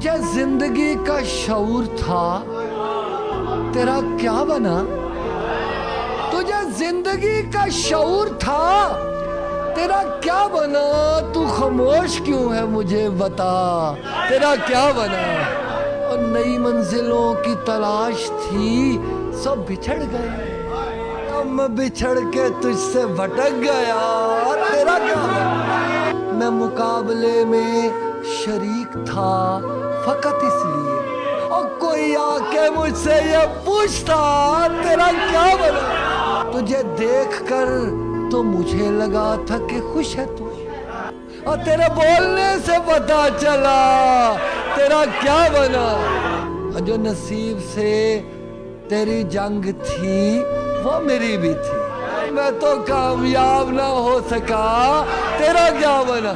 تجھے زندگی کا شعور تھا، تیرا کیا بنا؟ تجھے زندگی کا شعور تھا، تیرا کیا بنا؟ تو خاموش کیوں ہے مجھے بتا، تیرا کیا بنا؟ اور نئی منزلوں کی تلاش تھی، سب بچھڑ گئے، اب میں بچھڑ کے تجھ سے بھٹک گیا، تیرا کیا بنا؟ میں مقابلے میں شریک تھا فقط اس لیے، اور کوئی آ کے مجھ سے یہ پوچھتا تیرا کیا بنا؟ تجھے دیکھ کر تو مجھے لگا تھا کہ خوش ہے تو، اور تیرے بولنے سے پتا چلا تیرا کیا بنا۔ اور جو نصیب سے تیری جنگ تھی وہ میری بھی تھی، میں تو کامیاب نہ ہو سکا، تیرا کیا بنا؟